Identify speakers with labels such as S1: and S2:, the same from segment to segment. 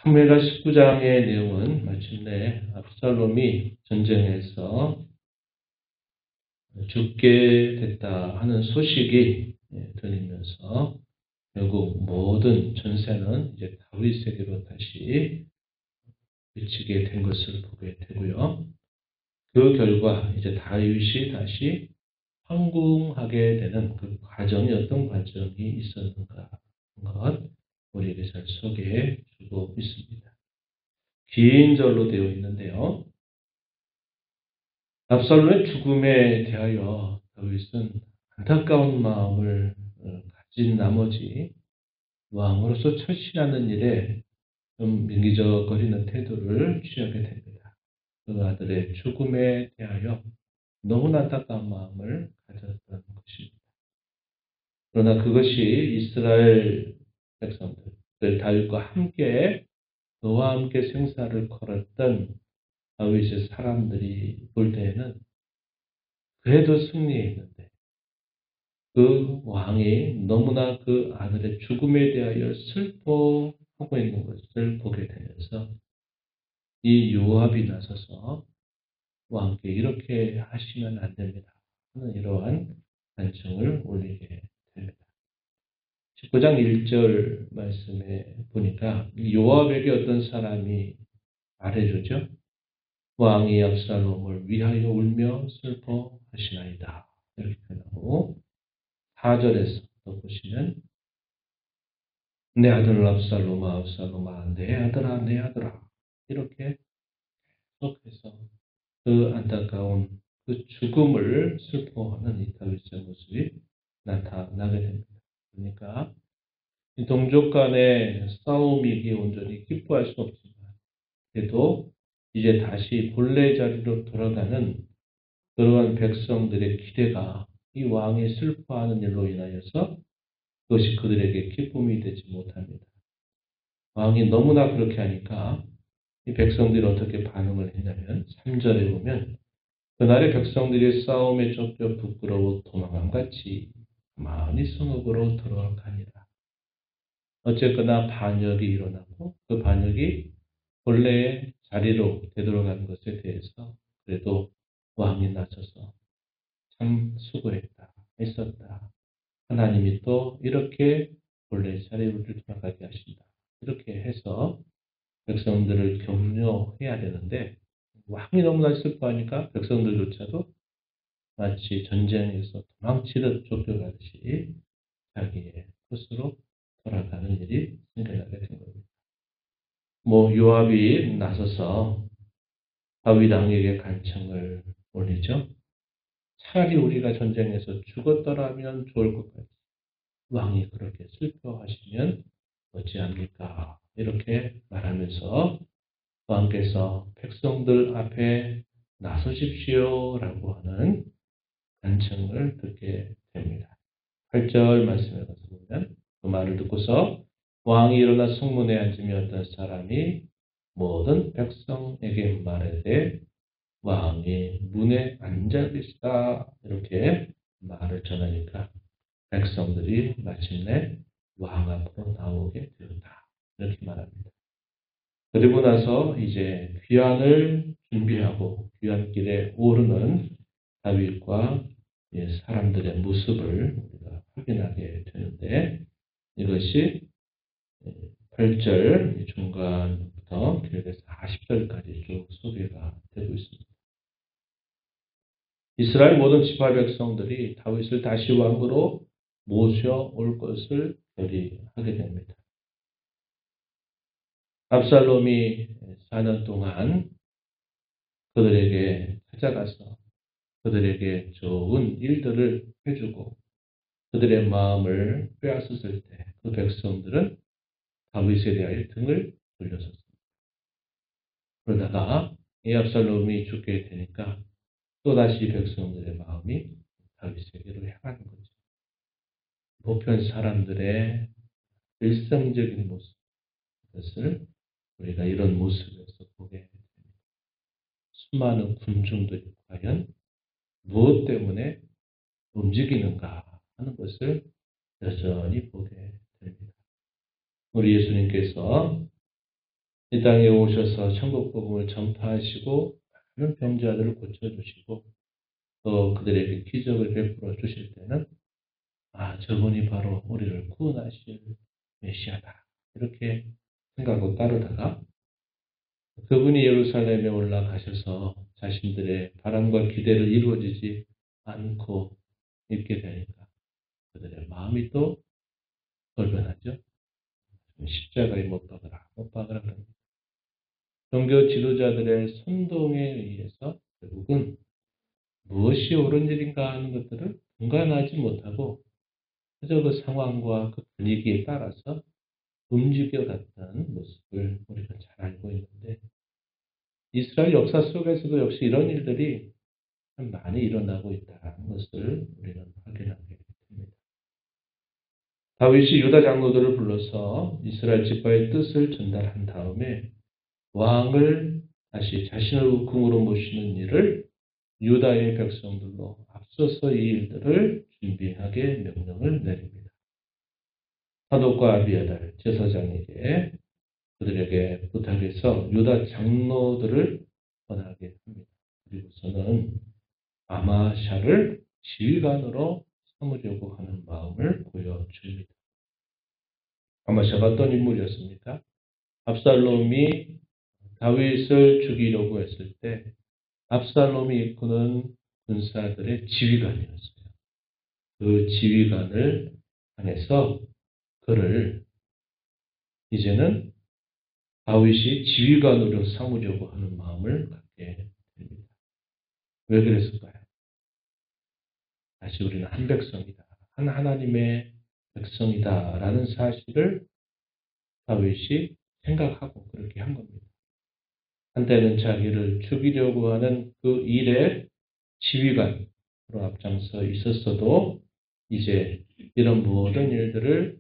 S1: 사무엘하 19장의 내용은 마침내 압살롬이 전쟁에서 죽게 됐다 하는 소식이 들리면서 결국 모든 전세는 이제 다윗에게로 다시 미치게 된 것을 보게 되고요. 그 결과 이제 다윗이 다시 황궁하게 되는 그 과정이 어떤 과정이 있었는가 하는 것 우리에게 잘 소개해 주고 있습니다. 긴 절로 되어 있는데요. 압살롬의 죽음에 대하여 다윗은 안타까운 마음을 가진 나머지 왕으로서 처신하는 일에 좀 민기적거리는 태도를 취하게 됩니다. 그 아들의 죽음에 대하여 너무나 안타까운 마음을 가졌던 것입니다. 그러나 그것이 이스라엘 백성들, 다윗과 함께 그와 함께 생사를 걸었던 다윗의 사람들이 볼 때에는 그래도 승리했는데 그 왕이 너무나 그 아들의 죽음에 대하여 슬퍼하고 있는 것을 보게 되면서 이 요압이 나서서 왕께 이렇게 하시면 안 됩니다 하는 이러한 간청을 올리게 됩니다. 19장 1절 말씀에 보니까 요압에게 어떤 사람이 말해주죠. 왕이 압살롬을 위하여 울며 슬퍼하시나이다. 이렇게 표현하고 4절에서 또 보시면 내 아들 압살롬아 압살롬아 내 아들아 내 아들아 이렇게 계속해서 그 안타까운 그 죽음을 슬퍼하는 이 다윗의 모습이 나타나게 됩니다. 그러니까 이 동족 간의 싸움이 온전히 기뻐할 수 없지만 그래도 이제 다시 본래 자리로 돌아가는 그러한 백성들의 기대가 이 왕이 슬퍼하는 일로 인하여서 그것이 그들에게 기쁨이 되지 못합니다. 왕이 너무나 그렇게 하니까 이 백성들이 어떻게 반응을 했냐면 3절에 보면 그날의 백성들이 싸움에 쫓겨 부끄러워 도망함같이 많이 성읍으로 돌아가니라. 어쨌거나 반역이 일어나고 그 반역이 본래의 자리로 되돌아가는 것에 대해서 그래도 왕이 나서서 참 수고했다, 했었다. 하나님이 또 이렇게 본래 자리로 돌아가게 하신다. 이렇게 해서 백성들을 격려해야 되는데 왕이 너무나 슬퍼하니까 백성들조차도 마치 전쟁에서 도망치듯 쫓겨가듯이 자기의 곳으로 돌아가는 일이 생겨나게 된 겁니다. 요압이 나서서 다윗 왕에게 간청을 올리죠. 차라리 우리가 전쟁에서 죽었더라면 좋을 것 같아요. 왕이 그렇게 슬퍼하시면 어찌합니까? 이렇게 말하면서 왕께서 백성들 앞에 나서십시오라고 하는 간청을 듣게 됩니다. 8절 말씀에 가서 보면 그 말을 듣고서 왕이 일어나 성문에 앉으며 어떤 사람이 모든 백성에게 말하되 왕이 문에 앉아 계시다 이렇게 말을 전하니까 백성들이 마침내 왕 앞으로 나오게 되었다. 이렇게 말합니다. 그리고 나서 이제 귀환을 준비하고 귀환길에 오르는 다윗과 사람들의 모습을 우리가 확인하게 되는데 이것이 8절 중간부터 길게서 40절까지 쭉 소개가 되고 있습니다. 이스라엘 모든 지파 백성들이 다윗을 다시 왕으로 모셔올 것을 결의하게 됩니다. 압살롬이 4년 동안 그들에게 찾아가서 그들에게 좋은 일들을 해주고 그들의 마음을 빼앗았을 때 그 백성들은 다윗에 대하여 등을 돌렸었습니다. 그러다가 이 압살롬이 죽게 되니까 또다시 백성들의 마음이 다윗에게로 향하는 거죠. 보편 사람들의 일상적인 모습, 그것을 우리가 이런 모습에서 보게 됩니다. 수많은 군중들이 과연 무엇 때문에 움직이는가 하는 것을 여전히 보게 됩니다. 우리 예수님께서 이 땅에 오셔서 천국 복음을 전파하시고 많은 병자들을 고쳐주시고 또 그들에게 기적을 베풀어 주실 때는 저분이 바로 우리를 구원하실 메시아다. 이렇게 생각하고 따르다가 그분이 예루살렘에 올라가셔서 자신들의 바람과 기대를 이루어지지 않고 있게 되니까 그들의 마음이 또 얼변하죠. 십자가에 못 박으라, 못 박으라 그럽니다. 종교 지도자들의 선동에 의해서 결국은 무엇이 옳은 일인가 하는 것들을 분간하지 못하고 그저 그 상황과 그 분위기에 따라서 움직여갔던 모습을 우리가 잘 알고 있는데 이스라엘 역사 속에서도 역시 이런 일들이 참 많이 일어나고 있다는 것을 우리는 확인하게 됩니다. 다윗이 유다 장로들을 불러서 이스라엘 지파의 뜻을 전달한 다음에 왕을 다시 자신의 궁으로 모시는 일을 유다의 백성들로 앞서서 이 일들을 준비하게 명령을 내립니다. 사독과 아비아달 제사장에게 그들에게 부탁해서 유다 장로들을 권하게 합니다. 그리고서는 아마샤를 지휘관으로 삼으려고 하는 마음을 보여줍니다. 아마샤가 어떤 인물이었습니까? 압살롬이 다윗을 죽이려고 했을 때 압살롬이 이끄는 군사들의 지휘관이었어요. 그 지휘관을 향해서 그를 이제는 다윗이 지휘관으로 삼으려고 하는 마음을 갖게 됩니다. 왜 그랬을까요? 다시 우리는 한 백성이다. 한 하나님의 백성이다라는 사실을 다윗이 생각하고 그렇게 한 겁니다. 한때는 자기를 죽이려고 하는 그 일의 지휘관으로 앞장서 있었어도 이제 이런 모든 일들을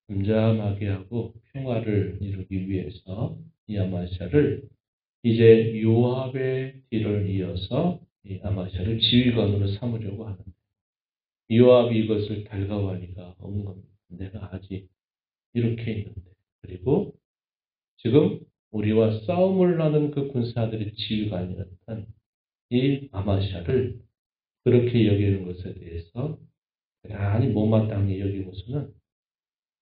S1: 잠잠하게 하고 평화를 이루기 위해서 이 아마샤를 이제 요압의 뒤를 이어서 이 아마샤를 지휘관으로 삼으려고 하는데 요압이 이것을 달가워할 리가 없는 겁니다. 내가 아직 이렇게 있는데 그리고 지금 우리와 싸움을 하는 그 군사들의 지휘관이었던 이 아마샤를 그렇게 여기는 것에 대해서 대단히 못마땅히 여기고서는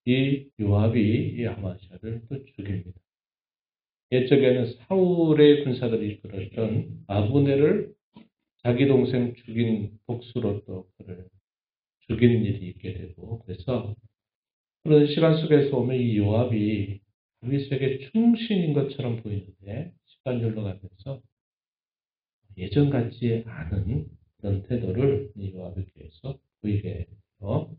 S1: 이 요압이 이 아마샤를 또 죽입니다. 옛적에는 사울의 군사들이 이끌었던 아브넬을 자기 동생 죽인 복수로 또 그를 죽인 일이 있게 되고 그래서 그런 시간 속에서 보면 이 요압이 다윗에게 충신인 것처럼 보이는데 시간이 흘러가면서 예전 같지 않은 그런 태도를 이 요압에게서 보이게 돼요.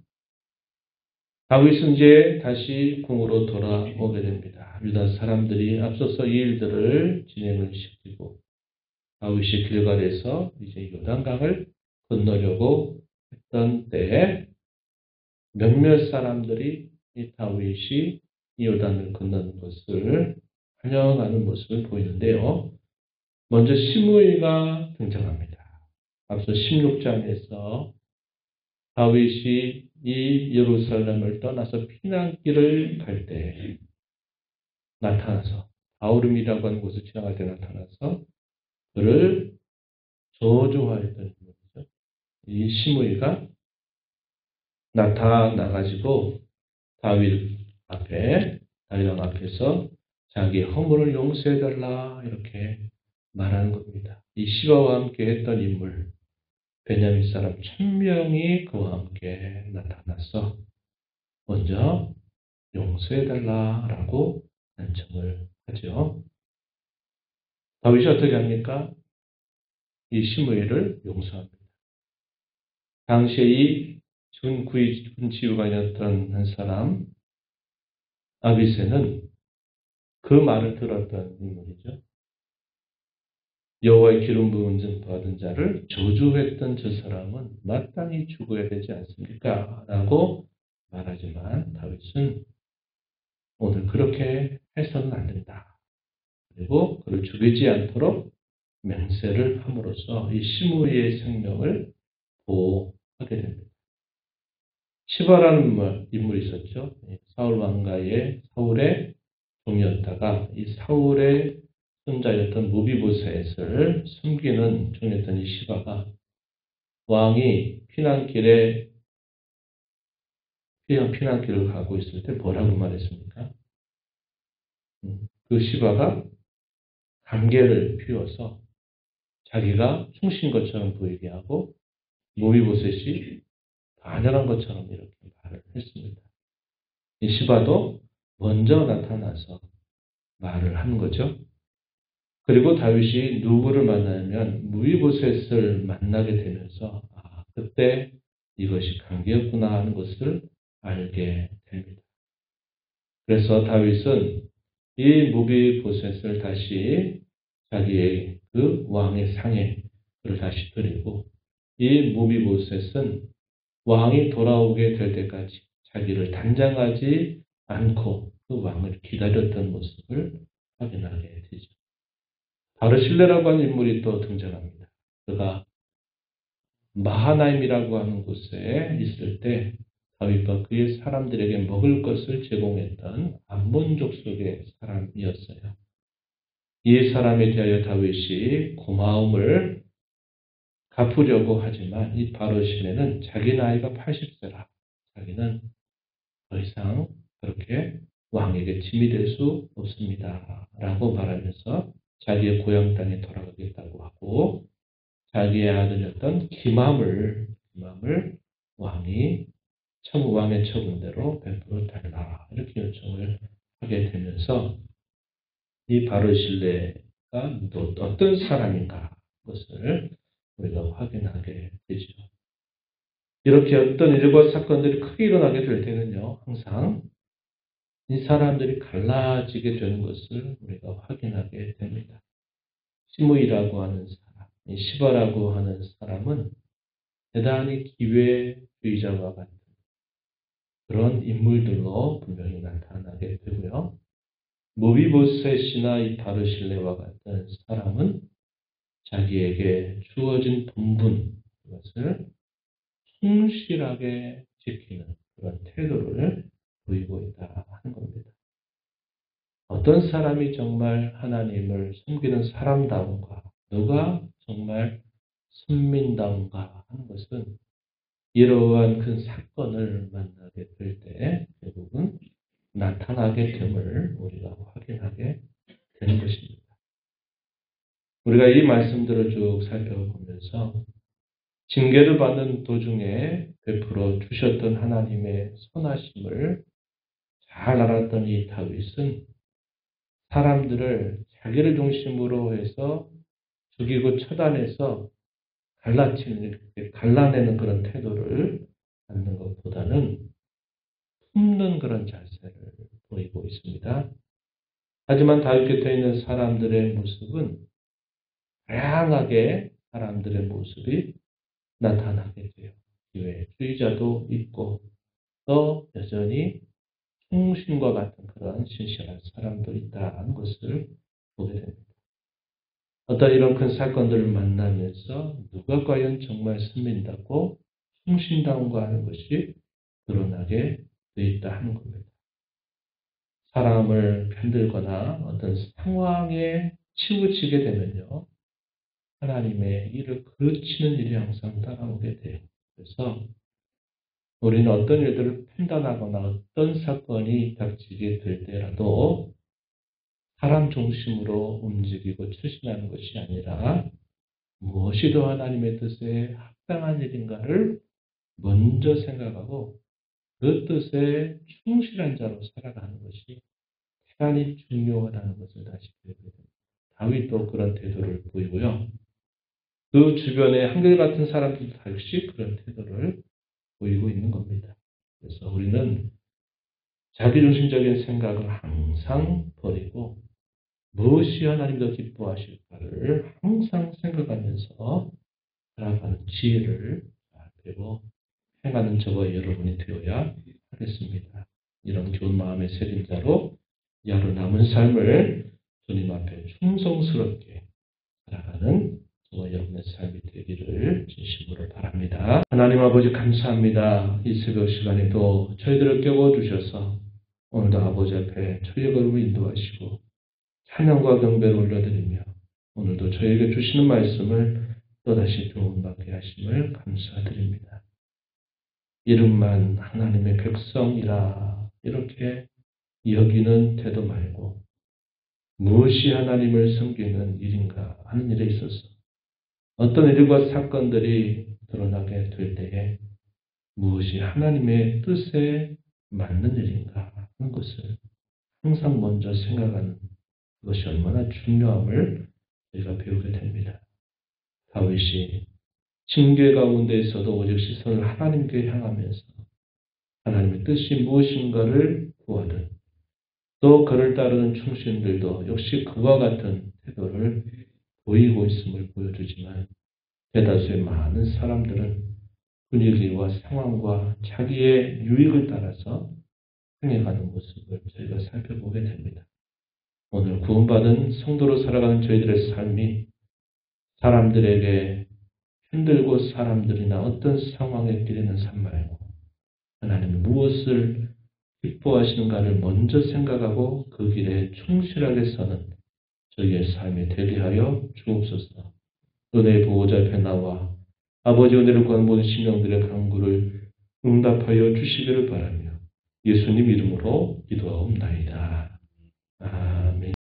S1: 다윗은 이제 다시 궁으로 돌아오게 됩니다. 유다 사람들이 앞서서 이 일들을 진행을 시키고 다윗이 길갈에서 이제 요단강을 건너려고 했던 때에 몇몇 사람들이 이 다윗이 이 요단을 건너는 것을 환영하는 모습을 보이는데요. 먼저 시므이가 등장합니다. 앞서 16장에서 다윗이 이 예루살렘을 떠나서 피난길을 갈 때 나타나서 바울음이라고 하는 곳을 지나갈 때 나타나서 그를 저주하였던 인물이죠. 이 시므이가 나타나가지고 다윗 왕 앞에서 자기 허물을 용서해달라 이렇게 말하는 겁니다. 이 시바와 함께 했던 인물 베냐민 사람 1000명이 그와 함께 나타나서 먼저 용서해달라라고 간청을 하죠. 다윗이 어떻게 합니까? 이 시므이를 용서합니다. 당시에 이 군지휘관이었던 한 사람 아비새는 그 말을 들었던 인물이죠. 여호와의 기름 부은 받은 자를 저주했던 저 사람은 마땅히 죽어야 되지 않습니까? 라고 말하지만 다윗은 오늘 그렇게 해서는 안 된다. 그리고 그를 죽이지 않도록 맹세를 함으로써 이 시므이의 생명을 보호하게 됩니다. 시바라는 인물이 있었죠. 사울의 종이었다가 이 사울의 손자였던 무비보셋을 숨기는 종이었던 이 시바가 왕이 피난길을 가고 있을 때 뭐라고 말했습니까? 그 시바가 관계를 피워서 자기가 충신 것처럼 보이게 하고 무비보셋이 반역한 것처럼 이렇게 말을 했습니다. 이 시바도 먼저 나타나서 말을 하는 거죠. 그리고 다윗이 누구를 만나면 무비보셋을 만나게 되면서 그때 이것이 관계였구나 하는 것을 알게 됩니다. 그래서 다윗은 이 무비보셋을 다시 자기의 그 왕의 상에 그를 다시 드리고 이 무비보셋은 왕이 돌아오게 될 때까지 자기를 단장하지 않고 그 왕을 기다렸던 모습을 확인하게 되죠. 바르실레라고 하는 인물이 또 등장합니다. 그가 마하나임이라고 하는 곳에 있을 때 다윗과 그의 사람들에게 먹을 것을 제공했던 암몬 족속의 사람이었어요. 이 사람에 대하여 다윗이 고마움을 갚으려고 하지만 이 바르실레는 자기 나이가 80세라 자기는 더 이상 그렇게 왕에게 짐이 될 수 없습니다. 라고 말하면서 자기의 고향 땅에 돌아가겠다고 하고 자기의 아들이었던 기맘을 왕의 처분대로 베풀어 달라 이렇게 요청을 하게 되면서 이 바르실레가 또 어떤 사람인가 것을 우리가 확인하게 되죠. 이렇게 어떤 일과 사건들이 크게 일어나게 될 때는요, 항상 이 사람들이 갈라지게 되는 것을 우리가 확인하게 됩니다. 시므이라고 하는 사람, 이 시바라고 하는 사람은 대단히 기회주의자와 같은 그런 인물들로 분명히 나타나게 되고요. 무비보셋이나 이 바르실레와 같은 사람은 자기에게 주어진 본분, 그것을 충실하게 지키는 그런 태도를 보이고 있다 하는 겁니다. 어떤 사람이 정말 하나님을 섬기는 사람다운가, 누가 정말 선민다운가 하는 것은 이러한 큰 사건을 만나게 될 때 결국은 나타나게 됨을 우리가 확인하게 되는 것입니다. 우리가 이 말씀들을 쭉 살펴보면서 징계를 받는 도중에 베풀어 주셨던 하나님의 선하심을 잘 알았던 이 다윗은 사람들을 자기를 중심으로 해서 죽이고 처단해서 갈라내는 그런 태도를 갖는 것보다는 품는 그런 자세를 보이고 있습니다. 하지만 다윗 곁에 있는 사람들의 모습은 다양하게 사람들의 모습이 나타나게 돼요. 기회주의자도 있고 또 여전히 충신과 같은 그런 신실한 사람도 있다는 것을 보게 됩니다. 어떤 이런 큰 사건들을 만나면서 누가 과연 정말 선민다고 충신다운가 하는 것이 드러나게 되어 있다 하는 겁니다. 사람을 편들거나 어떤 상황에 치우치게 되면요. 하나님의 일을 그르치는 일이 항상 따라오게 돼요. 그래서 우리는 어떤 일들을 판단하거나 어떤 사건이 닥치게 될 때라도 사람 중심으로 움직이고 추진하는 것이 아니라 무엇이 더 하나님의 뜻에 합당한 일인가를 먼저 생각하고 그 뜻에 충실한 자로 살아가는 것이 대단히 중요하다는 것을 다시 배우게 됩니다. 다윗도 그런 태도를 보이고요. 그 주변의 한결같은 사람들도 역시 그런 태도를 보이고 있는 겁니다. 그래서 우리는 자기중심적인 생각을 항상 버리고 무엇이 하나님 더 기뻐하실까를 항상 생각하면서 살아가는 지혜를 배워 행하는 저와 여러분이 되어야 하겠습니다. 이런 좋은 마음의 책임자로 여러 남은 삶을 주님 앞에 충성스럽게 살아가는 저와 여러분의 삶이 되기를 진심으로 바랍니다. 하나님 아버지 감사합니다. 이 새벽 시간에도 저희들을 깨워주셔서 오늘도 아버지 앞에 저희의 걸음을 인도하시고 찬양과 경배를 올려드리며 오늘도 저에게 주시는 말씀을 또다시 교훈받게 하심을 감사드립니다. 이름만 하나님의 백성이라 이렇게 여기는 태도 말고 무엇이 하나님을 섬기는 일인가 하는 일에 있어서 어떤 일과 사건들이 드러나게 될 때에 무엇이 하나님의 뜻에 맞는 일인가 하는 것을 항상 먼저 생각하는 그것이 얼마나 중요함을 저희가 배우게 됩니다. 다윗이 징계 가운데에서도 오직 시선을 하나님께 향하면서 하나님의 뜻이 무엇인가를 구하듯 또 그를 따르는 충신들도 역시 그와 같은 태도를 보이고 있음을 보여주지만 대다수의 많은 사람들은 분위기와 상황과 자기의 유익을 따라서 행해가는 모습을 저희가 살펴보게 됩니다. 오늘 구원받은 성도로 살아가는 저희들의 삶이 사람들에게 힘들고 사람들이나 어떤 상황에 끼리는 삶 말고 하나님이 무엇을 기뻐하시는가를 먼저 생각하고 그 길에 충실하게 서는 저희의 삶이 되게 하여 주옵소서. 은혜의 보호자 앞에 나와 아버지 은혜를 구하는 모든 심령들의 간구를 응답하여 주시기를 바라며 예수님 이름으로 기도하옵나이다. 아멘.